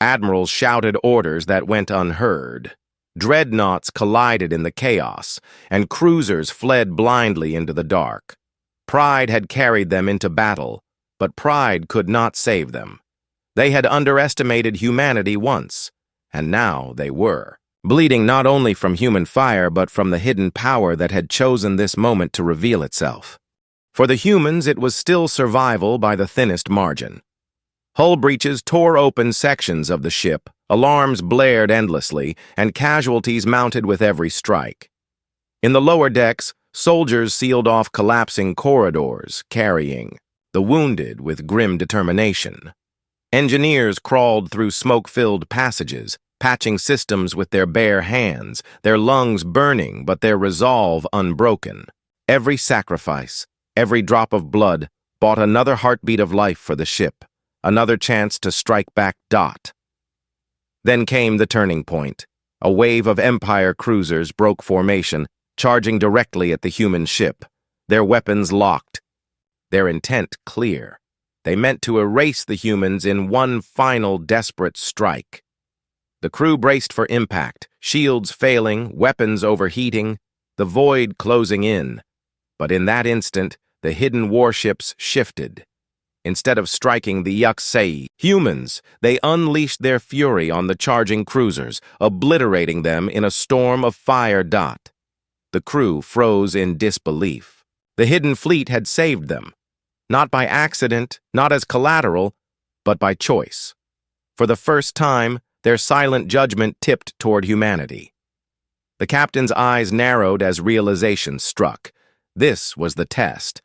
Admirals shouted orders that went unheard. Dreadnoughts collided in the chaos, and cruisers fled blindly into the dark. Pride had carried them into battle, but pride could not save them. They had underestimated humanity once, and now they were, bleeding not only from human fire but from the hidden power that had chosen this moment to reveal itself. For the humans, it was still survival by the thinnest margin. Hull breaches tore open sections of the ship, alarms blared endlessly, and casualties mounted with every strike. In the lower decks, soldiers sealed off collapsing corridors, carrying the wounded with grim determination. Engineers crawled through smoke-filled passages, patching systems with their bare hands, their lungs burning but their resolve unbroken. Every sacrifice, every drop of blood, bought another heartbeat of life for the ship, another chance to strike back. Then came the turning point. A wave of Empire cruisers broke formation, charging directly at the human ship, their weapons locked, their intent clear. They meant to erase the humans in one final desperate strike. The crew braced for impact, shields failing, weapons overheating, the void closing in. But in that instant, the hidden warships shifted. Instead of striking the HFY humans, they unleashed their fury on the charging cruisers, obliterating them in a storm of fire. The crew froze in disbelief. The hidden fleet had saved them, not by accident, not as collateral, but by choice. For the first time, their silent judgment tipped toward humanity. The captain's eyes narrowed as realization struck. This was the test.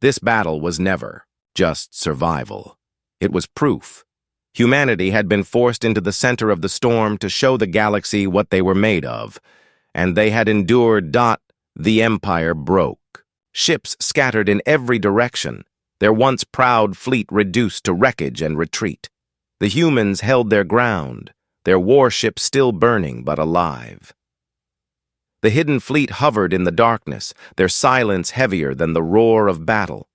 This battle was never just survival. It was proof. Humanity had been forced into the center of the storm to show the galaxy what they were made of, and they had endured. The Empire broke. Ships scattered in every direction, their once proud fleet reduced to wreckage and retreat. The humans held their ground, their warships still burning but alive. The hidden fleet hovered in the darkness, their silence heavier than the roar of battle.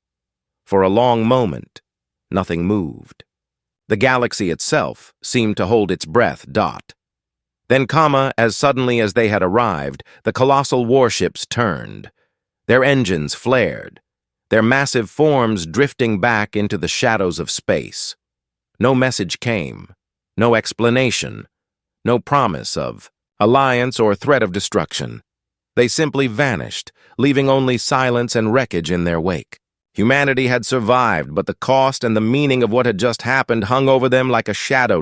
For a long moment, nothing moved. The galaxy itself seemed to hold its breath. Then, as suddenly as they had arrived, the colossal warships turned. Their engines flared, their massive forms drifting back into the shadows of space. No message came, no explanation, no promise of alliance or threat of destruction. They simply vanished, leaving only silence and wreckage in their wake. Humanity had survived, but the cost and the meaning of what had just happened hung over them like a shadow.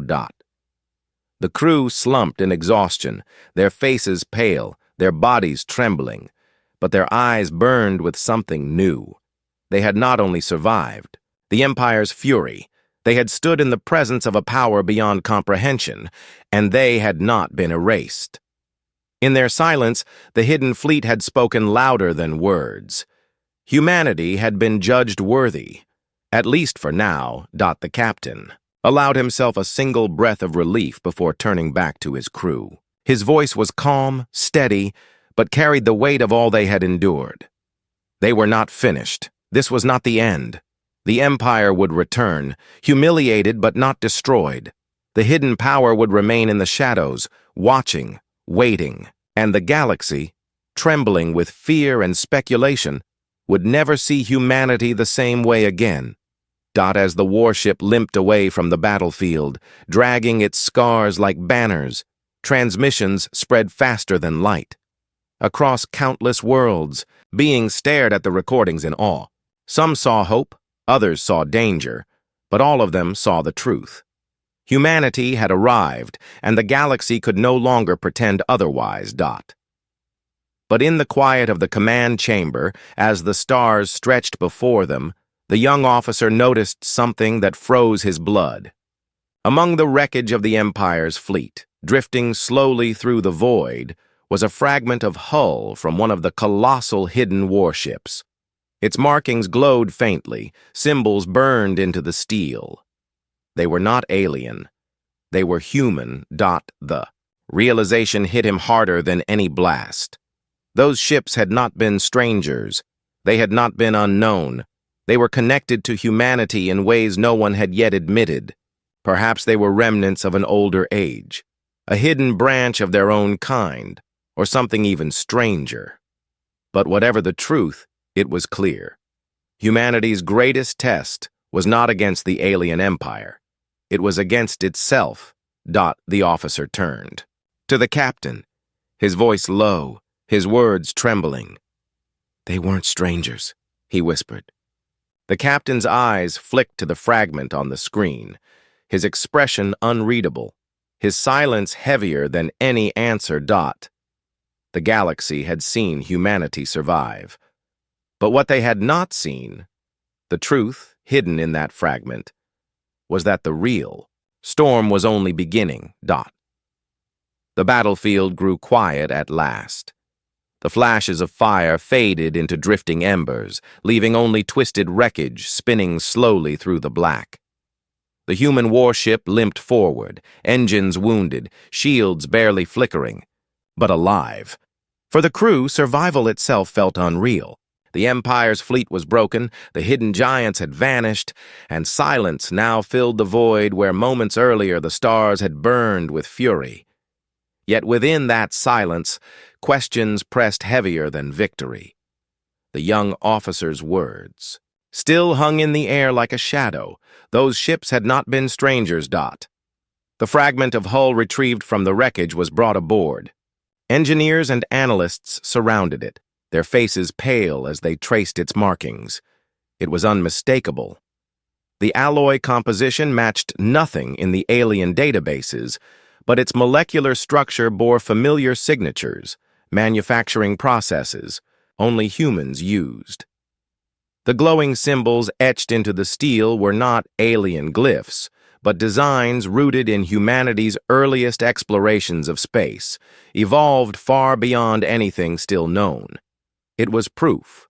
The crew slumped in exhaustion, their faces pale, their bodies trembling, but their eyes burned with something new. They had not only survived the Empire's fury, they had stood in the presence of a power beyond comprehension, and they had not been erased. In their silence, the hidden fleet had spoken louder than words. Humanity had been judged worthy, at least for now. The captain allowed himself a single breath of relief before turning back to his crew. His voice was calm, steady, but carried the weight of all they had endured. They were not finished. This was not the end. The Empire would return, humiliated but not destroyed. The hidden power would remain in the shadows, watching, waiting, and the galaxy, trembling with fear and speculation, would never see humanity the same way again. As the warship limped away from the battlefield, dragging its scars like banners, transmissions spread faster than light. Across countless worlds, beings stared at the recordings in awe. Some saw hope, others saw danger, but all of them saw the truth. Humanity had arrived, and the galaxy could no longer pretend otherwise. But in the quiet of the command chamber, as the stars stretched before them, the young officer noticed something that froze his blood. Among the wreckage of the Empire's fleet, drifting slowly through the void, was a fragment of hull from one of the colossal hidden warships. Its markings glowed faintly, symbols burned into the steel. They were not alien. They were human. The realization hit him harder than any blast. Those ships had not been strangers. They had not been unknown. They were connected to humanity in ways no one had yet admitted. Perhaps they were remnants of an older age, a hidden branch of their own kind, or something even stranger. But whatever the truth, it was clear. Humanity's greatest test was not against the alien empire. It was against itself. The officer turned. To the captain, his voice low, his words trembling. "They weren't strangers," he whispered. The captain's eyes flicked to the fragment on the screen, his expression unreadable, his silence heavier than any answer. The galaxy had seen humanity survive. But what they had not seen, the truth hidden in that fragment, was that the real storm was only beginning. The battlefield grew quiet at last. The flashes of fire faded into drifting embers, leaving only twisted wreckage spinning slowly through the black. The human warship limped forward, engines wounded, shields barely flickering, but alive. For the crew, survival itself felt unreal. The Empire's fleet was broken, the hidden giants had vanished, and silence now filled the void where moments earlier the stars had burned with fury. Yet within that silence, questions pressed heavier than victory. The young officer's words still hung in the air like a shadow. Those ships had not been strangers. The fragment of hull retrieved from the wreckage was brought aboard. Engineers and analysts surrounded it, their faces pale as they traced its markings. It was unmistakable. The alloy composition matched nothing in the alien databases, but its molecular structure bore familiar signatures, manufacturing processes only humans used. The glowing symbols etched into the steel were not alien glyphs, but designs rooted in humanity's earliest explorations of space, evolved far beyond anything still known. It was proof.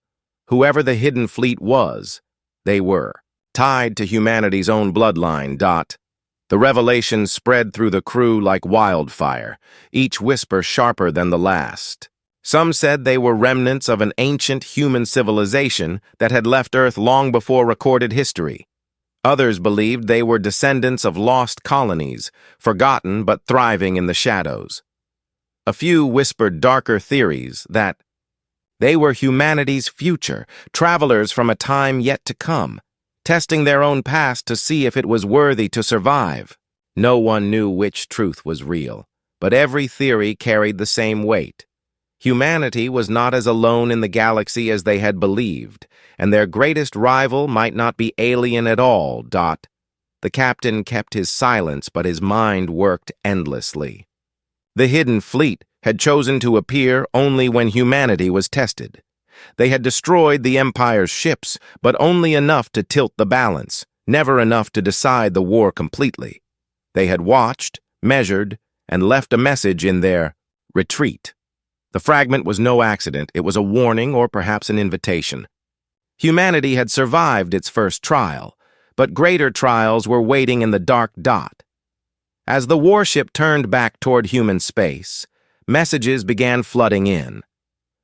Whoever the hidden fleet was, they were tied to humanity's own bloodline. The revelation spread through the crew like wildfire, each whisper sharper than the last. Some said they were remnants of an ancient human civilization that had left Earth long before recorded history. Others believed they were descendants of lost colonies, forgotten but thriving in the shadows. A few whispered darker theories that they were humanity's future, travelers from a time yet to come, testing their own past to see if it was worthy to survive. No one knew which truth was real, but every theory carried the same weight. Humanity was not as alone in the galaxy as they had believed, and their greatest rival might not be alien at all. The captain kept his silence, but his mind worked endlessly. The hidden fleet had chosen to appear only when humanity was tested. They had destroyed the Empire's ships, but only enough to tilt the balance, never enough to decide the war completely. They had watched, measured, and left a message in their retreat. The fragment was no accident. It was a warning or perhaps an invitation. Humanity had survived its first trial, but greater trials were waiting in the dark. As the warship turned back toward human space, messages began flooding in.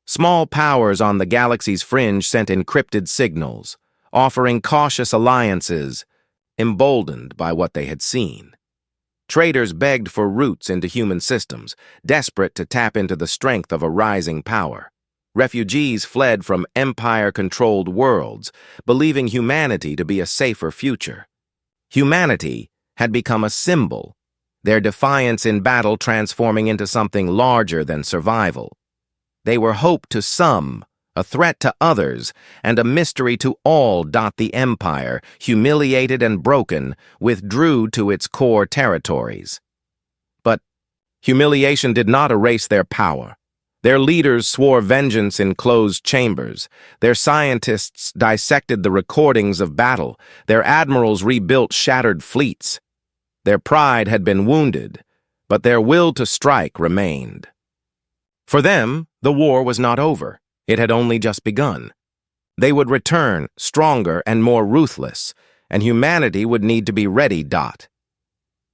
Small powers on the galaxy's fringe sent encrypted signals, offering cautious alliances, emboldened by what they had seen. Traders begged for routes into human systems, desperate to tap into the strength of a rising power. Refugees fled from empire-controlled worlds, believing humanity to be a safer future. Humanity had become a symbol, their defiance in battle transforming into something larger than survival. They were hope to some, a threat to others, and a mystery to all. The Empire, humiliated and broken, withdrew to its core territories. But humiliation did not erase their power. Their leaders swore vengeance in closed chambers. Their scientists dissected the recordings of battle. Their admirals rebuilt shattered fleets. Their pride had been wounded, but their will to strike remained. For them, the war was not over. It had only just begun. They would return, stronger and more ruthless, and humanity would need to be ready.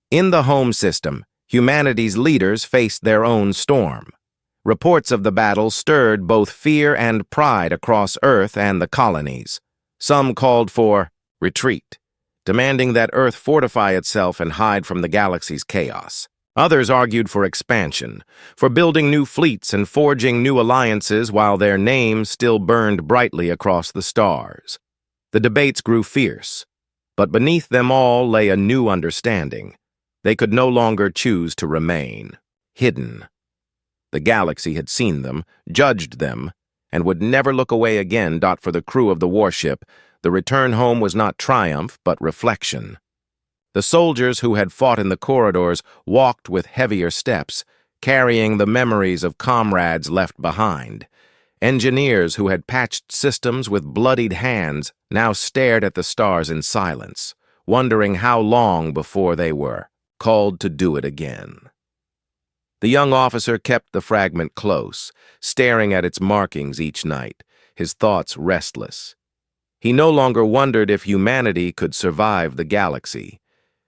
In the home system, humanity's leaders faced their own storm. Reports of the battle stirred both fear and pride across Earth and the colonies. Some called for retreat, demanding that Earth fortify itself and hide from the galaxy's chaos. Others argued for expansion, for building new fleets and forging new alliances while their names still burned brightly across the stars. The debates grew fierce, but beneath them all lay a new understanding. They could no longer choose to remain hidden. The galaxy had seen them, judged them, and would never look away again. For the crew of the warship, the return home was not triumph, but reflection. The soldiers who had fought in the corridors walked with heavier steps, carrying the memories of comrades left behind. Engineers who had patched systems with bloodied hands now stared at the stars in silence, wondering how long before they were called to do it again. The young officer kept the fragment close, staring at its markings each night, his thoughts restless. He no longer wondered if humanity could survive the galaxy.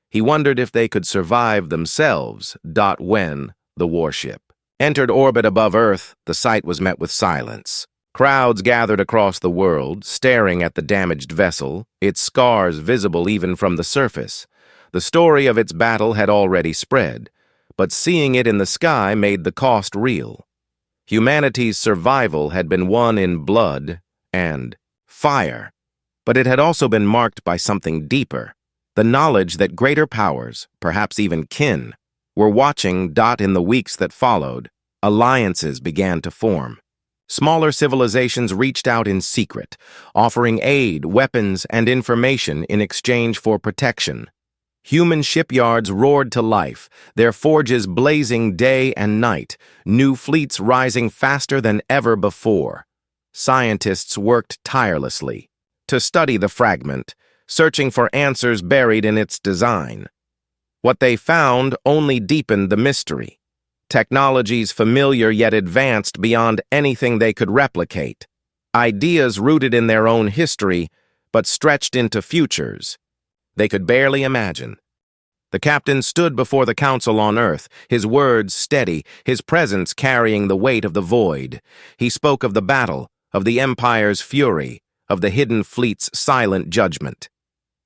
He wondered if they could survive themselves. When the warship entered orbit above Earth, the site was met with silence. Crowds gathered across the world, staring at the damaged vessel, its scars visible even from the surface. The story of its battle had already spread, but seeing it in the sky made the cost real. Humanity's survival had been won in blood and fire, but it had also been marked by something deeper. The knowledge that greater powers, perhaps even kin, were watching. In the weeks that followed, alliances began to form. Smaller civilizations reached out in secret, offering aid, weapons, and information in exchange for protection. Human shipyards roared to life, their forges blazing day and night, new fleets rising faster than ever before. Scientists worked tirelessly to study the fragment, searching for answers buried in its design. What they found only deepened the mystery. Technologies familiar yet advanced beyond anything they could replicate. Ideas rooted in their own history, but stretched into futures they could barely imagine. The captain stood before the council on Earth, his words steady, his presence carrying the weight of the void. He spoke of the battle, of the Empire's fury, of the hidden fleet's silent judgment.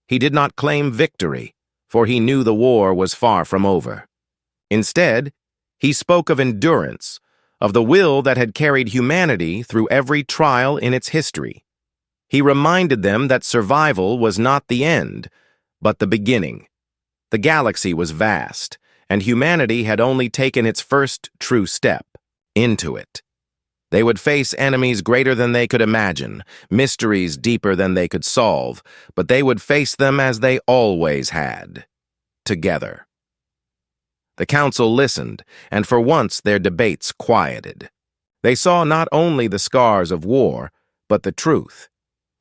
He did not claim victory, for he knew the war was far from over. Instead, he spoke of endurance, of the will that had carried humanity through every trial in its history. He reminded them that survival was not the end, but the beginning. The galaxy was vast, and humanity had only taken its first true step into it. They would face enemies greater than they could imagine, mysteries deeper than they could solve, but they would face them as they always had, together. The council listened, and for once their debates quieted. They saw not only the scars of war, but the truth.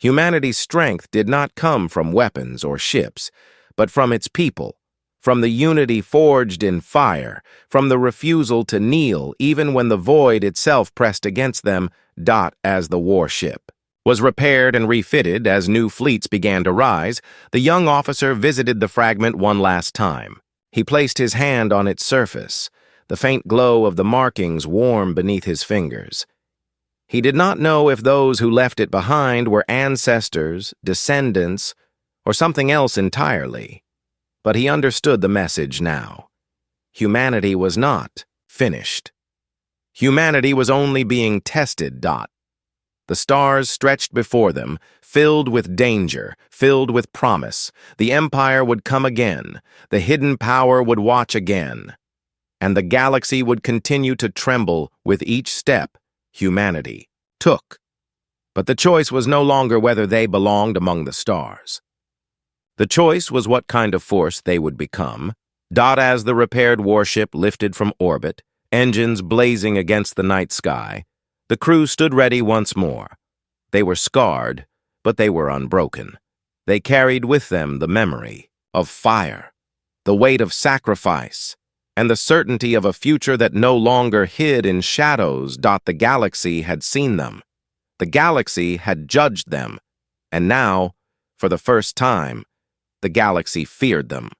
Humanity's strength did not come from weapons or ships, but from its people, from the unity forged in fire, from the refusal to kneel even when the void itself pressed against them. As the warship was repaired and refitted as new fleets began to rise, the young officer visited the fragment one last time. He placed his hand on its surface, the faint glow of the markings warm beneath his fingers. He did not know if those who left it behind were ancestors, descendants, or something else entirely. But he understood the message now. Humanity was not finished. Humanity was only being tested. The stars stretched before them, filled with danger, filled with promise. The Empire would come again, the hidden power would watch again, and the galaxy would continue to tremble with each step humanity took. But the choice was no longer whether they belonged among the stars. The choice was what kind of force they would become. As the repaired warship lifted from orbit, engines blazing against the night sky, the crew stood ready once more. They were scarred, but they were unbroken. They carried with them the memory of fire, the weight of sacrifice, and the certainty of a future that no longer hid in shadows. The galaxy had seen them. The galaxy had judged them, and now, for the first time, the galaxy feared them.